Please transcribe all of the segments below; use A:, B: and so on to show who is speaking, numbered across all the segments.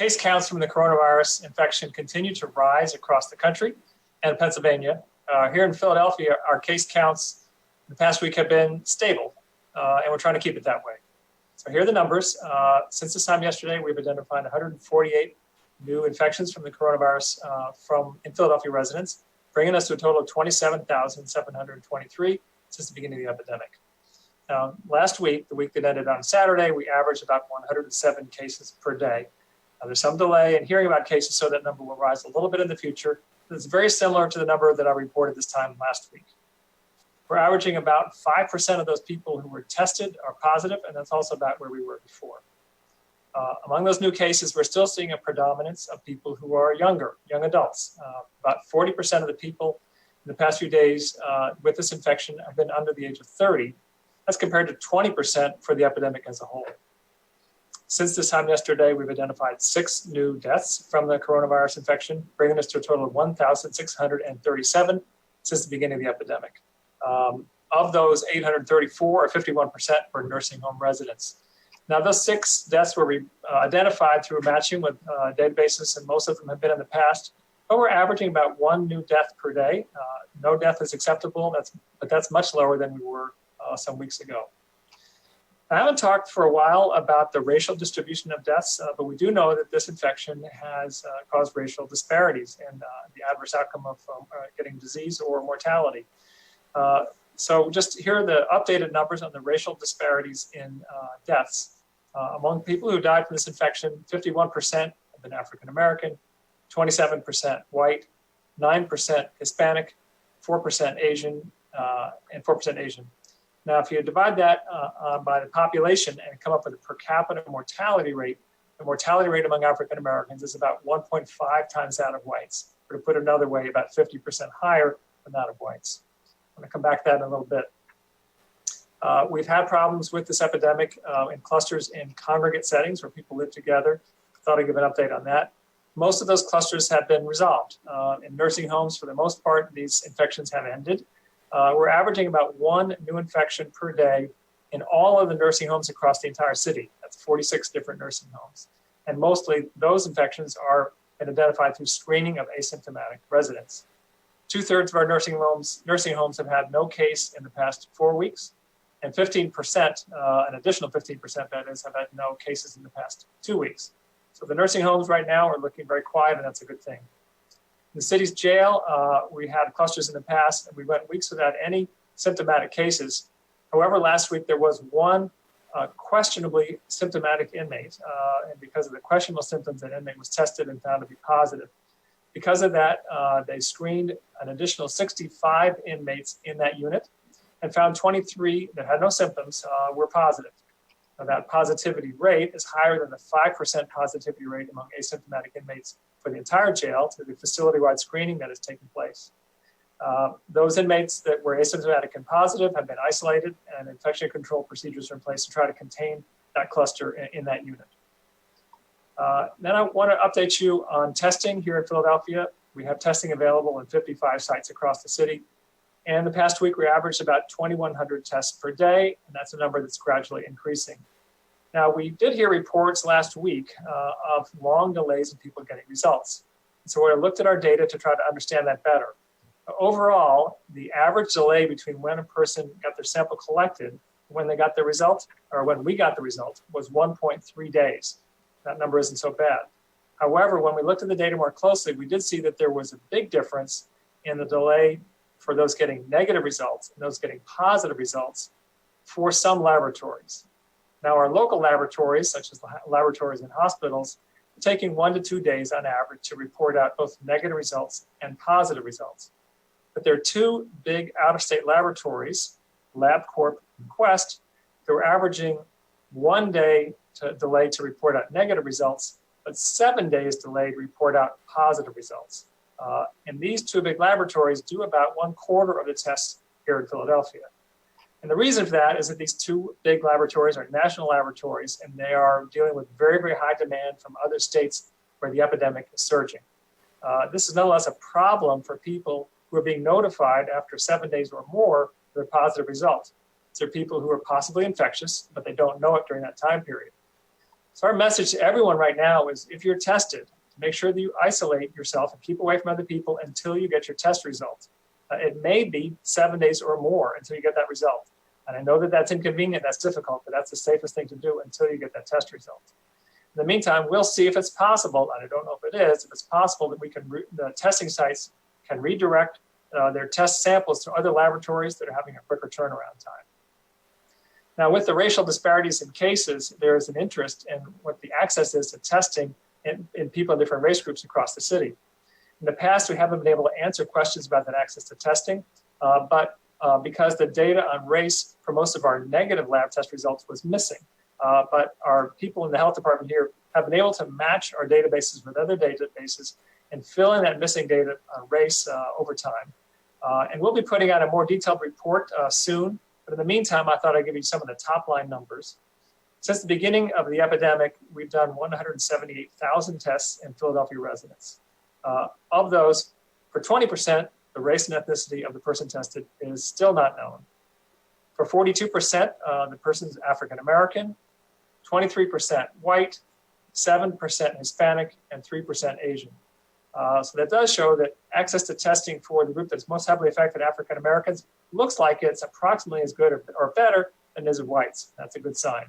A: case counts from the coronavirus infection continue to rise across the country and Pennsylvania. Here in Philadelphia, our case counts the past week have been stable, and we're trying to keep it that way. So here are the numbers. Since this time yesterday, we've identified 148 new infections from the coronavirus in Philadelphia residents, bringing us to a total of 27,723 since the beginning of the epidemic. Last week, the week that ended on Saturday, we averaged about 107 cases per day. There's some delay in hearing about cases, so that number will rise a little bit in the future. It's very similar to the number that I reported this time last week. We're averaging about 5% of those people who were tested are positive, and that's also about where we were before. Among those new cases, we're still seeing a predominance of people who are young adults. About 40% of the people in the past few days with this infection have been under the age of 30. That's compared to 20% for the epidemic as a whole. Since this time yesterday, we've identified 6 new deaths from the coronavirus infection, bringing us to a total of 1,637 since the beginning of the epidemic. Of those, 834, or 51%, were nursing home residents. Now, those 6 deaths were identified through matching with databases, and most of them have been in the past, but we're averaging about 1 new death per day. No death is acceptable, but that's much lower than we were some weeks ago. I haven't talked for a while about the racial distribution of deaths, but we do know that this infection has caused racial disparities in the adverse outcome of getting disease or mortality. So just here are the updated numbers on the racial disparities in deaths. Among people who died from this infection, 51% have been African American, 27% white, 9% Hispanic, 4% Asian, and 4% Asian. Now, if you divide that by the population and come up with a per capita mortality rate, the mortality rate among African Americans is about 1.5 times that of whites, or to put it another way, about 50% higher than that of whites. I'm going to come back to that in a little bit. We've had problems with this epidemic in clusters in congregate settings where people live together. Thought I'd give an update on that. Most of those clusters have been resolved. In nursing homes, for the most part, these infections have ended. We're averaging about 1 new infection per day in all of the nursing homes across the entire city. That's 46 different nursing homes. And mostly those infections are identified through screening of asymptomatic residents. 2/3 of our nursing homes have had no case in the past 4 weeks, and 15%, an additional 15% that is, have had no cases in the past 2 weeks. So the nursing homes right now are looking very quiet, and that's a good thing. In the city's jail, we had clusters in the past, and we went weeks without any symptomatic cases. However, last week there was 1 questionably symptomatic inmate, and because of the questionable symptoms, that inmate was tested and found to be positive. Because of that, they screened an additional 65 inmates in that unit and found 23 that had no symptoms were positive. Now, that positivity rate is higher than the 5% positivity rate among asymptomatic inmates for the entire jail through the facility-wide screening that has taken place. Those inmates that were asymptomatic and positive have been isolated, and infection control procedures are in place to try to contain that cluster in that unit. Then I want to update you on testing here in Philadelphia. We have testing available in 55 sites across the city. And the past week, we averaged about 2,100 tests per day, and that's a number that's gradually increasing. Now, we did hear reports last week of long delays in people getting results. So we looked at our data to try to understand that better. Overall, the average delay between when a person got their sample collected, when they got the result, or when we got the result, was 1.3 days. That number isn't so bad. However, when we looked at the data more closely, we did see that there was a big difference in the delay for those getting negative results and those getting positive results for some laboratories. Now, our local laboratories, such as laboratories in hospitals, are taking 1 to 2 days on average to report out both negative results and positive results. But there are 2 big out-of-state laboratories, LabCorp and Quest, that were averaging 1 day delay to report out negative results, but 7 days delayed to report out positive results. And these 2 big laboratories do about 1/4 of the tests here in Philadelphia. And the reason for that is that these 2 big laboratories are national laboratories, and they are dealing with very, very high demand from other states where the epidemic is surging. This is nonetheless a problem for people who are being notified after 7 days or more of their positive result. These are people who are possibly infectious, but they don't know it during that time period. So our message to everyone right now is if you're tested, make sure that you isolate yourself and keep away from other people until you get your test result. It may be 7 days or more until you get that result. And I know that that's inconvenient, that's difficult, but that's the safest thing to do until you get that test result. In the meantime, we'll see if it's possible, and I don't know if it is, if it's possible that we can, the testing sites can redirect their test samples to other laboratories that are having a quicker turnaround time. Now, with the racial disparities in cases, there is an interest in what the access is to testing in people in different race groups across the city. In the past, we haven't been able to answer questions about that access to testing, but because the data on race for most of our negative lab test results was missing. But our people in the health department here have been able to match our databases with other databases and fill in that missing data on race over time. And we'll be putting out a more detailed report soon. But in the meantime, I thought I'd give you some of the top line numbers. Since the beginning of the epidemic, we've done 178,000 tests in Philadelphia residents. Of those, for 20%, the race and ethnicity of the person tested is still not known. For 42%, the person's African American, 23% white, 7% Hispanic, and 3% Asian. So that does show that access to testing for the group that's most heavily affected, African Americans, looks like it's approximately as good or better than it is of whites. That's a good sign.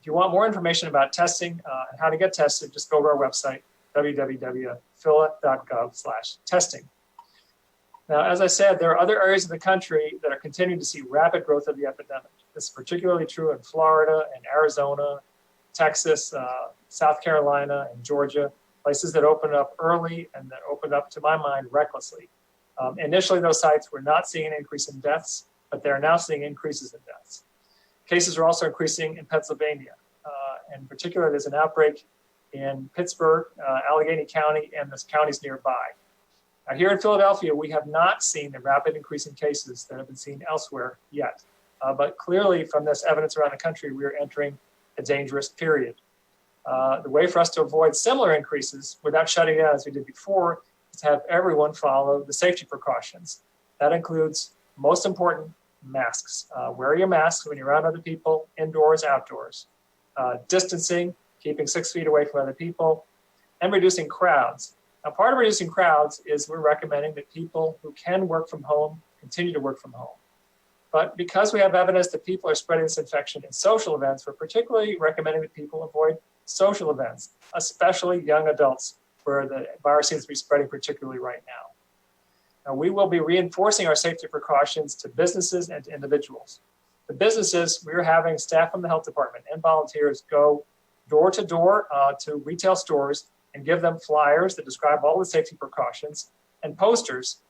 A: If you want more information about testing and how to get tested, just go to our website, www.phila.gov/testing. Now, as I said, there are other areas of the country that are continuing to see rapid growth of the epidemic. This is particularly true in Florida and Arizona, Texas, South Carolina, and Georgia, places that opened up early and that opened up, to my mind, recklessly. Initially, those sites were not seeing an increase in deaths, but they're now seeing increases in deaths. Cases are also increasing in Pennsylvania. In particular, there's an outbreak in Pittsburgh, Allegheny County, and the counties nearby. Now, here in Philadelphia, we have not seen the rapid increase in cases that have been seen elsewhere yet. But clearly, from this evidence around the country, we are entering a dangerous period. The way for us to avoid similar increases without shutting down as we did before is to have everyone follow the safety precautions. That includes, most important, masks. Wear your masks when you're around other people, indoors, outdoors. Distancing, keeping 6 feet away from other people, and reducing crowds. Now, part of reducing crowds is we're recommending that people who can work from home continue to work from home. But because we have evidence that people are spreading this infection in social events, we're particularly recommending that people avoid social events, especially young adults, where the virus seems to be spreading particularly right now. Now, we will be reinforcing our safety precautions to businesses and to individuals. The businesses, we're having staff from the health department and volunteers go door to door to retail stores and give them flyers that describe all the safety precautions and posters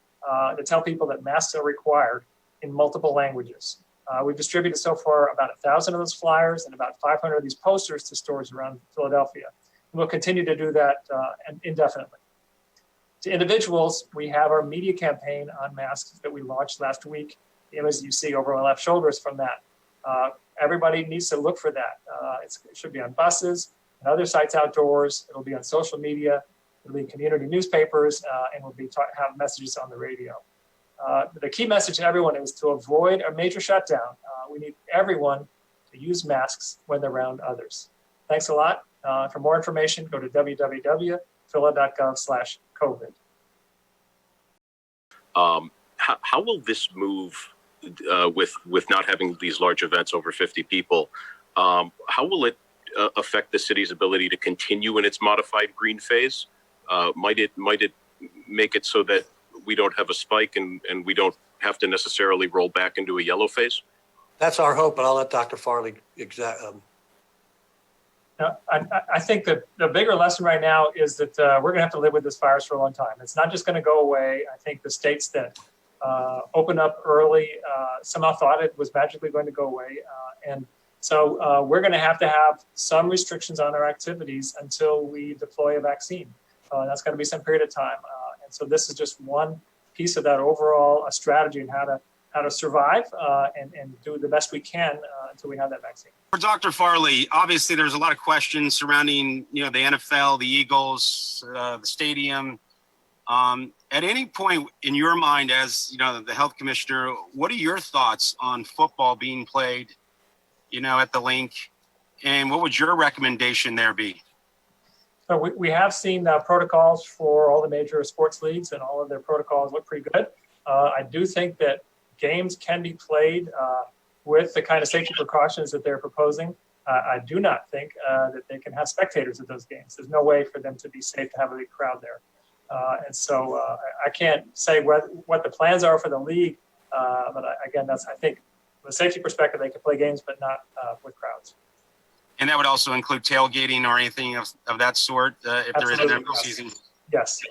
A: that tell people that masks are required in multiple languages. We've distributed so far about 1,000 of those flyers and about 500 of these posters to stores around Philadelphia. And we'll continue to do that indefinitely. To individuals, we have our media campaign on masks that we launched last week. The image you see over my left shoulder is from that. Everybody needs to look for that. It should be on buses and other sites outdoors. It'll be on social media. It'll be in community newspapers, and we'll be have messages on the radio. The key message to everyone is to avoid a major shutdown. We need everyone to use masks when they're around others. Thanks a lot. For more information, go to www.phila.gov/COVID.
B: How will this move with not having these large events over 50 people? How will it affect the city's ability to continue in its modified green phase? Might it make it so that we don't have a spike and we don't have to necessarily roll back into a yellow phase?
C: That's our hope, but I'll let Dr. Farley
A: I think that the bigger lesson right now is that we're going to have to live with this virus for a long time. It's not just going to go away. I think the states that opened up early somehow thought it was magically going to go away. And so we're going to have some restrictions on our activities until we deploy a vaccine. That's going to be some period of time. And so this is just one piece of that overall strategy and how to survive and do the best we can until we have that vaccine.
D: For Dr. Farley, obviously there's a lot of questions surrounding, the NFL, the Eagles, the stadium. At any point in your mind as, the health commissioner, what are your thoughts on football being played, at the Linc And what would your recommendation there be?
A: So we have seen protocols for all the major sports leagues, and all of their protocols look pretty good. I do think that games can be played with the kind of safety precautions that they're proposing. I do not think that they can have spectators at those games. There's no way for them to be safe to have a big crowd there. And so I can't say what the plans are for the league, but again, I think from a safety perspective, they can play games, but not with crowds.
D: And that would also include tailgating or anything of that sort if there is an NFL season?
A: Yes.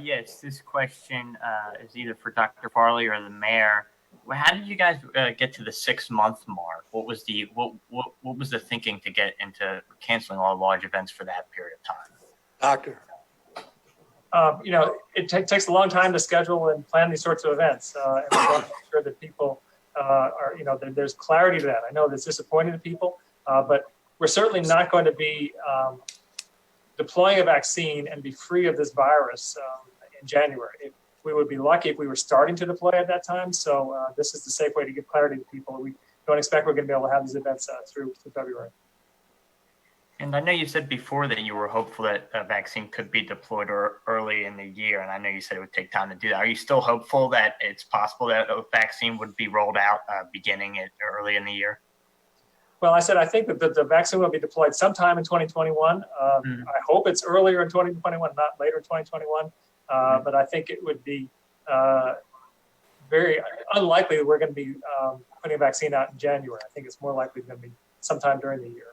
E: Yes, this question is either for Dr. Farley or the mayor. How did you guys get to the 6-month mark? What was the thinking to get into canceling all large events for that period of time?
C: Doctor.
A: It takes a long time to schedule and plan these sorts of events, and we want to make sure that people there's clarity to that. I know that's disappointing to people, but we're certainly not going to be deploying a vaccine and be free of this virus in January. We would be lucky if we were starting to deploy at that time. So this is the safe way to give clarity to people. We don't expect we're going to be able to have these events through February.
E: And I know you said before that you were hopeful that a vaccine could be deployed early in the year. And I know you said it would take time to do that. Are you still hopeful that it's possible that a vaccine would be rolled out beginning early in the year?
A: Well, I said I think that the vaccine will be deployed sometime in 2021. I hope it's earlier in 2021, not later in 2021. But I think it would be very unlikely that we're going to be putting a vaccine out in January. I think it's more likely going to be sometime during the year.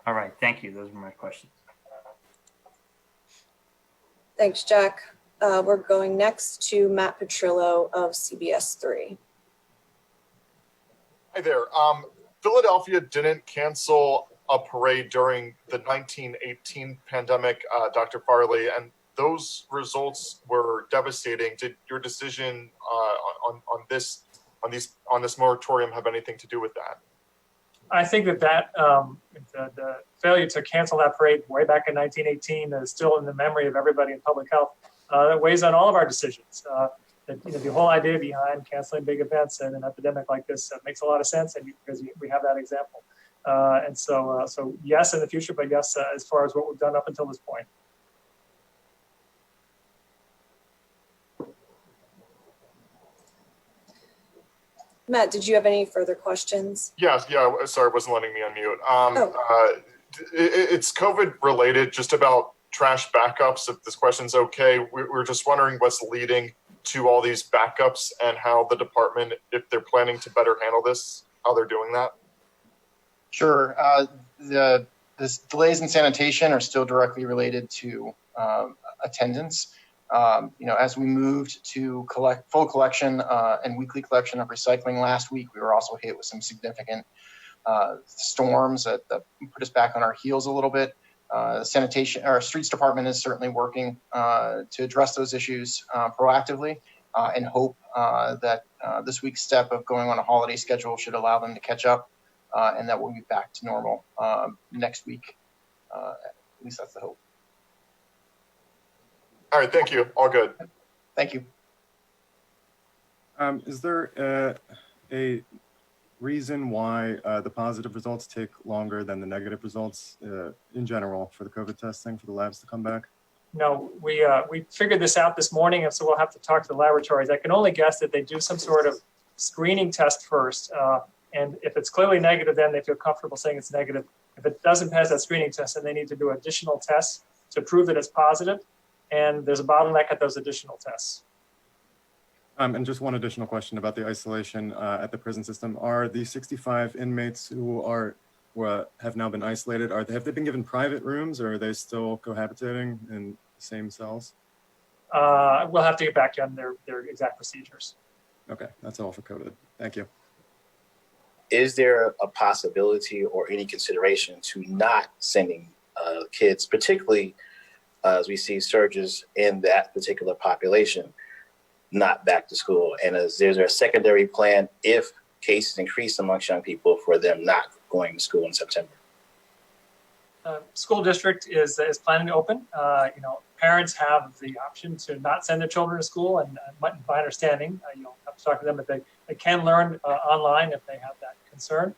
E: All right. Thank you. Those were my questions.
F: Thanks, Jack. We're going next to Matt Petrillo of CBS 3.
G: Hi there. Philadelphia didn't cancel a parade during the 1918 pandemic, Dr. Farley, and those results were devastating. Did your decision on this moratorium have anything to do with that?
A: I think that the failure to cancel that parade way back in 1918 is still in the memory of everybody in public health. That weighs on all of our decisions. The whole idea behind canceling big events and an epidemic like this makes a lot of sense, and because we have that example. And so yes in the future, but yes as far as what we've done up until this point.
F: Matt, did you have any further questions?
G: Yeah. Sorry, it wasn't letting me unmute. It's COVID related, just about trash backups. If this question's okay, we're just wondering what's leading to all these backups and how the department, if they're planning to better handle this, how they're doing that.
H: Sure. The delays in sanitation are still directly related to attendance. As we moved to full collection and weekly collection of recycling last week, we were also hit with some significant storms that put us back on our heels a little bit. Sanitation, our streets department is certainly working to address those issues proactively and hope that this week's step of going on a holiday schedule should allow them to catch up and that we'll be back to normal next week. At least that's the hope.
G: All right, thank you. All good.
H: Thank you.
I: Is there a reason why the positive results take longer than the negative results in general for the COVID testing for the labs to come back?
A: No, we figured this out this morning, and so we'll have to talk to the laboratories. I can only guess that they do some sort of screening test first, and if it's clearly negative, then they feel comfortable saying it's negative. If it doesn't pass that screening test, then they need to do additional tests to prove that it's positive, and there's a bottleneck at those additional tests.
I: And just one additional question about the isolation at the prison system. Are the 65 inmates who have now been isolated, have they been given private rooms, or are they still cohabitating in the same cells?
A: We'll have to get back to you on their exact procedures.
I: Okay, that's all for COVID. Thank you.
J: Is there a possibility or any consideration to not sending kids, particularly as we see surges in that particular population, not back to school? And is there a secondary plan if cases increase amongst young people for them not going to school in September?
A: School district is planning to open. parents have the option to not send their children to school, and my understanding, you'll have to talk to them, but they can learn online if they have that concern.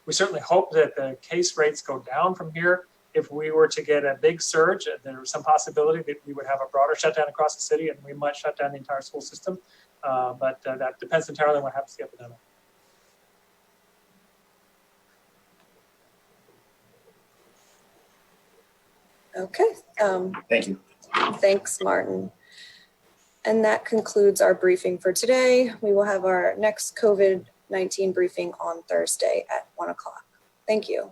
A: We certainly hope that the case rates go down from here. If we were to get a big surge, there's some possibility that we would have a broader shutdown across the city, and we might shut down the entire school system. But that depends entirely on what happens to the epidemic.
F: Okay.
J: Thank you.
F: Thanks, Martin. And that concludes our briefing for today. We will have our next COVID-19 briefing on Thursday at 1 o'clock. Thank you.